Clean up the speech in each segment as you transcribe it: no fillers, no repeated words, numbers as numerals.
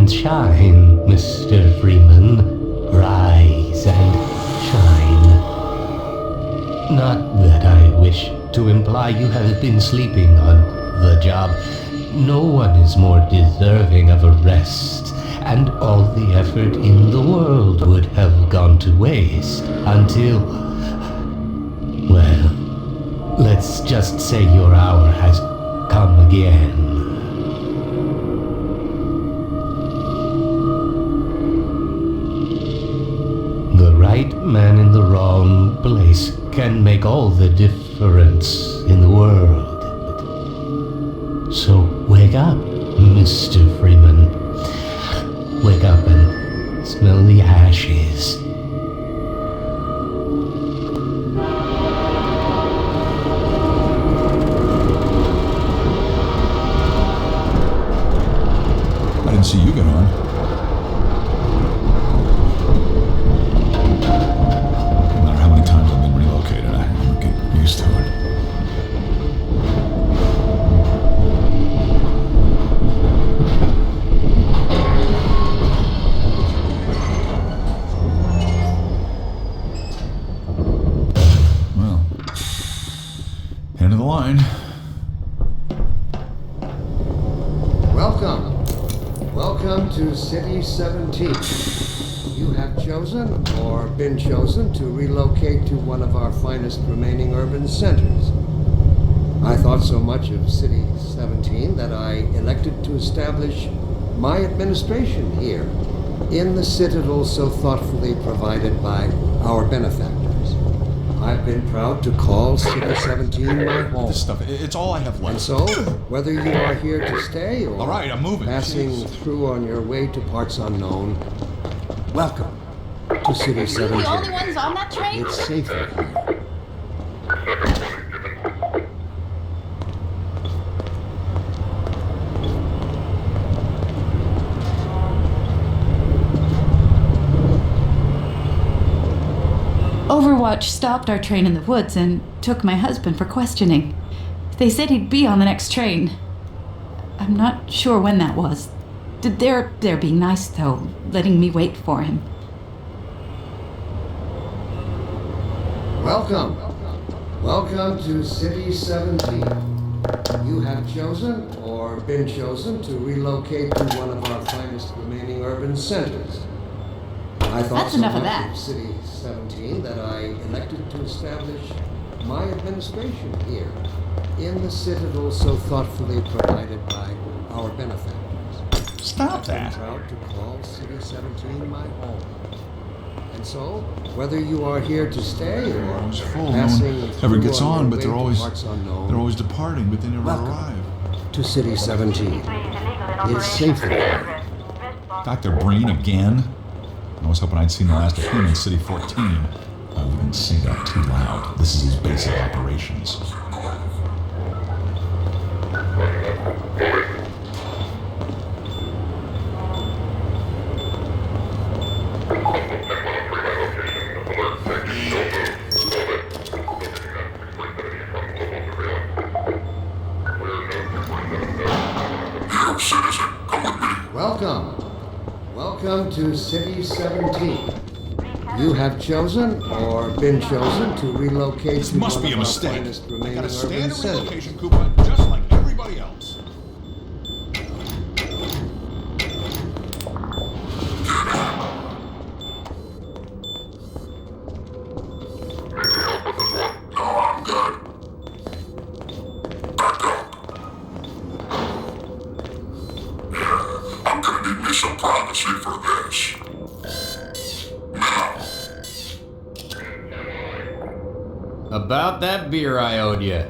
and shine, Mr. Freeman. Rise and shine. Not that I wish to imply you have been sleeping on the job. No one is more deserving of a rest, and all the effort in the world would have gone to waste until... well, let's just say your hour has come again. The right man in the wrong place can make all the difference in the world. So wake up, Mr. Freeman. Wake up and smell the ashes. I didn't see you get on. No matter how many times I've been relocated, I never get used to it. Well, end of the line. Welcome to City 17. You have chosen or been chosen to relocate to one of our finest remaining urban centers. I thought so much of City 17 that I elected to establish my administration here in the citadel so thoughtfully provided by our benefactors. I've been proud to call City 17 my home. This stuff, it's all I have left. And so, whether you are here to stay or all right, I'm moving. passing through on your way to parts unknown, welcome to City 17. Are you the only ones on that train? It's safer here. Overwatch stopped our train in the woods and took my husband for questioning. They said he'd be on the next train. I'm not sure when that was. They're being nice, though, letting me wait for him. Welcome. Welcome to City 17. You have chosen or been chosen to relocate to one of our finest remaining urban centers. I thought That's so enough of much that. of City 17 that I elected to establish my administration here in the citadel so thoughtfully provided by our benefactors. Stop that. I'm proud to call City 17 my home. And so, whether you are here to stay or It's full. passing No one ever through gets on on, your but way they're to always parts unknown, departing, but they never Welcome. arrive. to City 17. It's safer here. Dr. Breen again? I was hoping I'd seen the last of him in City 14. I wouldn't say that too loud. This is his base of operations. Welcome. Welcome to City 17. You have chosen or been chosen to relocate This to must one be a of our mistake. finest I remaining got a urban standard centers. relocation coupon just like everybody else. I'm gonna need me some privacy for this. About that beer I owed you.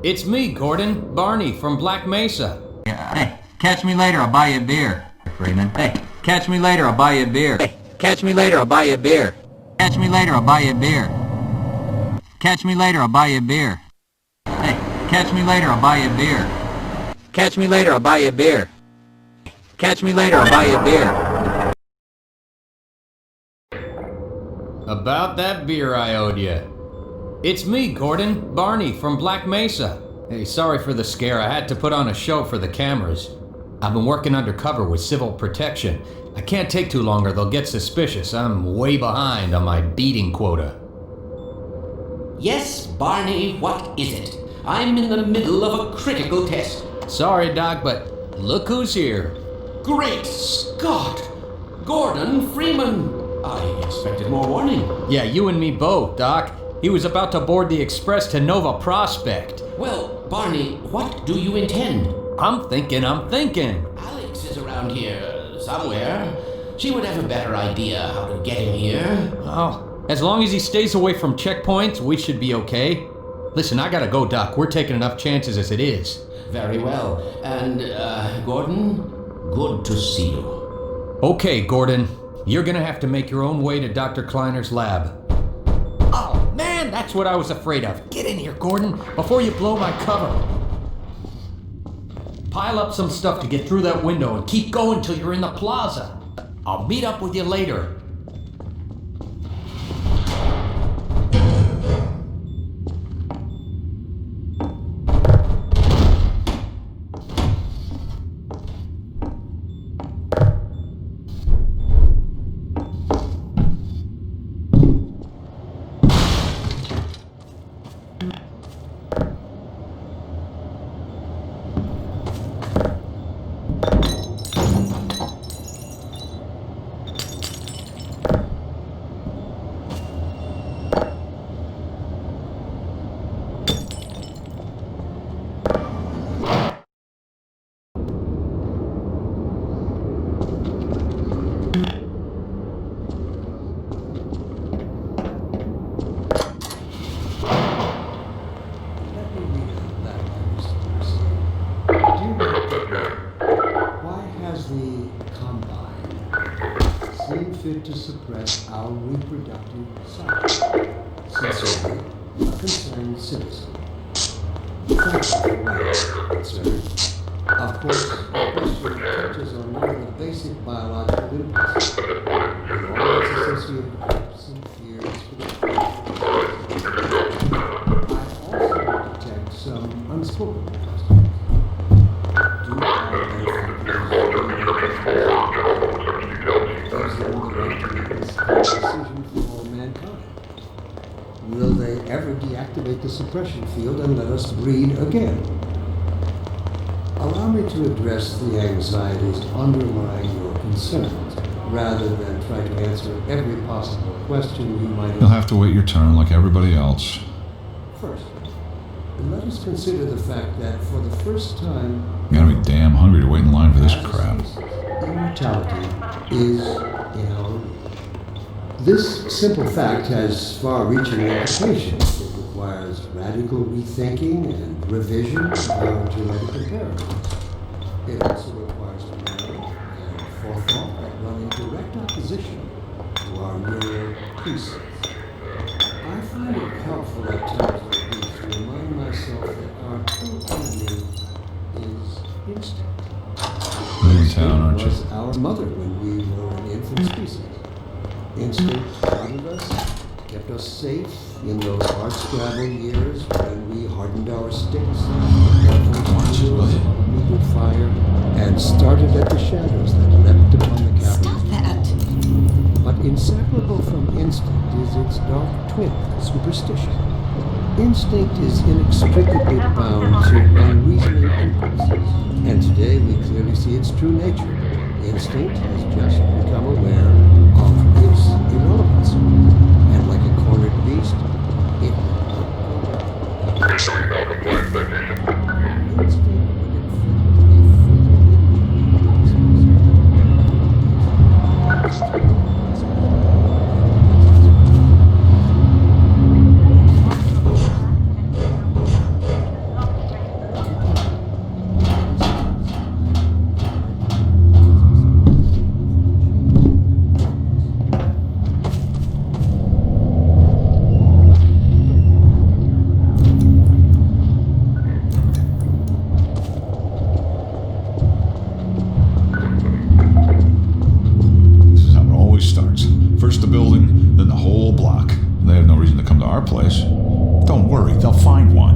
It's me, Gordon, Barney from Black Mesa. Hey, catch me later, I'll buy you a beer. Freeman. Hey, catch me later, I'll buy you a beer. Hey, catch me later, I'll buy you a beer. Catch me later, I'll buy you a beer. Catch me later, I'll buy you a beer. Hey, catch me later, I'll buy you a beer. Catch me later, I'll buy you a beer. Catch me later, I'll buy you a beer. About that beer I owed you. It's me, Gordon, Barney from Black Mesa. Hey, sorry for the scare. I had to put on a show for the cameras. I've been working undercover with civil protection. I can't take too long or they'll get suspicious. I'm way behind on my beating quota. Yes, Barney, what is it? I'm in the middle of a critical test. Sorry, Doc, but look who's here. Great Scott! Gordon Freeman! I expected more warning. Yeah, you and me both, Doc. He was about to board the express to Nova Prospect. Well, Barney, what do you intend? I'm thinking. Alex is around here somewhere. She would have a better idea how to get him here. Oh, as long as he stays away from checkpoints, we should be okay. Listen, I gotta go, Doc. We're taking enough chances as it is. Very well. And, Gordon, good to see you. Okay, Gordon. You're gonna have to make your own way to Dr. Kleiner's lab. Oh, man, that's what I was afraid of. Get in here, Gordon, before you blow my cover. Pile up some stuff to get through that window and keep going till you're in the plaza. I'll meet up with you later. Fit to suppress our reproductive cycle. Sincerely, a concerned citizen. Thank you for my concern. Of course, the question touches on one of the basic biological impulses. With all its associated hopes and fears for the future. I also detect some unspoken questions. Do our benefactors gives them the right to make this decision for all mankind? Will they ever deactivate the suppression field and let us breed again? Allow me to address the anxieties underlying your concerns, rather than try to answer every possible question you might You'll have to wait your turn like everybody else. First, let us consider the fact that for the first time, You gotta be damn hungry to wait in line for this crap. immortality is in our reach. This simple fact has far-reaching implications. It requires radical rethinking and revision of our genetic imperatives. It also requires planning and forethought that run in direct opposition to our neural precepts. I find it helpful at times like these to remind myself that our true enemy is instinct. You're in town, aren't you? Was our mother when we were an infant species. Instinct guarded us, kept us safe in those hard-scrabble years when we hardened our sticks, needed fire, and started at the shadows that leapt upon the cabin. Stop that. But inseparable from instinct is its dark twin, superstition. Instinct is inextricably bound to unreasoning impulses, and today we clearly see its true nature. Instinct has just become aware of its irrelevance, and like a cornered beast, it Officially now compliant technician. instinct would inflict a fatal injury. This is how it always starts. First the building, then the whole block. They have no reason to come to our place. Don't worry, they'll find one.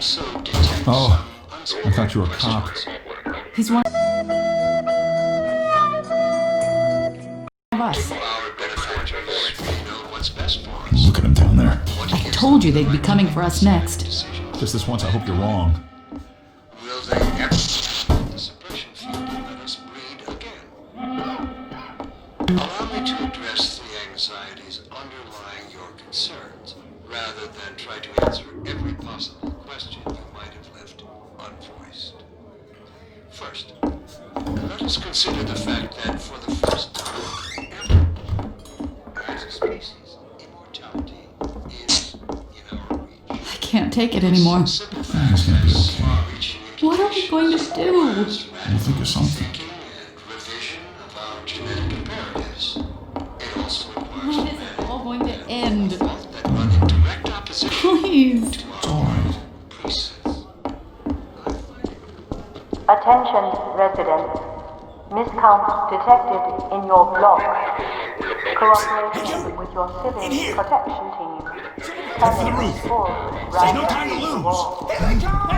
also detect Oh, some I thought you were a cop. He's one of us. Our benefactors, we know what's best for us. Look at him down there. I told you they'd be coming for us next. Just this once, I hope you're wrong. Will they ever the suppression field and let us breed again? Allow me to address the anxieties underlying your concerns, rather than try to answer every possible question you might have left unvoiced. First, let us consider the fact that for the first time ever, as a species, immortality is in our reach. I can't take it anymore. It's gonna be okay. What are we going to do? We'll think of something. And revision of our genetic imperatives. It also requires When is it all going to end? that run in direct opposition Please. It's alright. precepts. Attention, residents. Miscount detected in your block. Cooperation with your civil protection team. Tenants full. There's no time to lose. Here they come!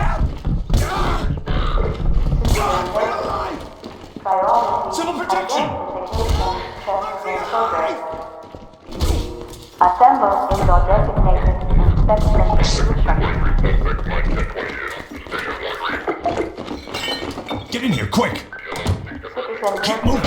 Civil protection! Assemble in your designated inspection. Get in here, quick! Keep moving.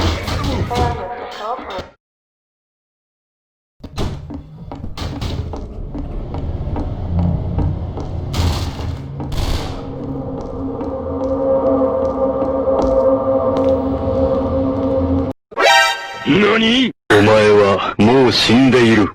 NANI?お前はもう死んでいる。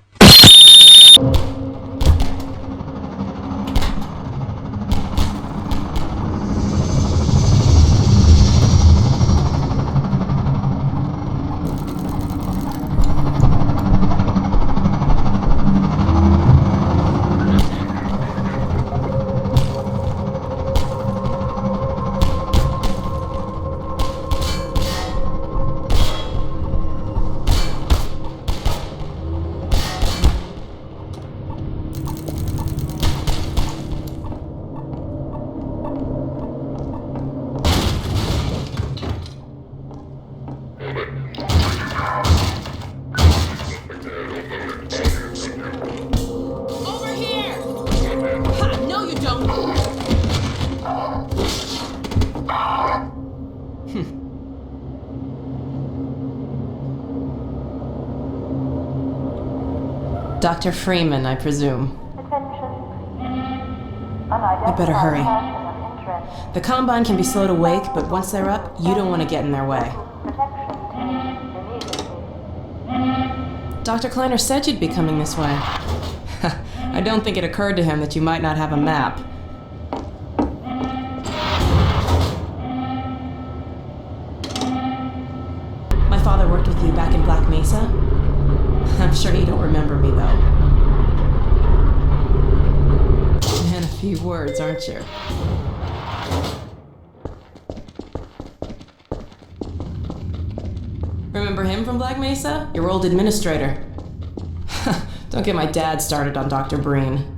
Dr. Freeman, I presume. I better hurry. The Combine can be slow to wake, but once they're up, you don't want to get in their way. Dr. Kleiner said you'd be coming this way. I don't think it occurred to him that you might not have a map. My father worked with you back in Black Mesa. I'm sure you don't remember me, though. Man, a few words, aren't you? Remember him from Black Mesa? Your old administrator. Don't get my dad started on Dr. Breen.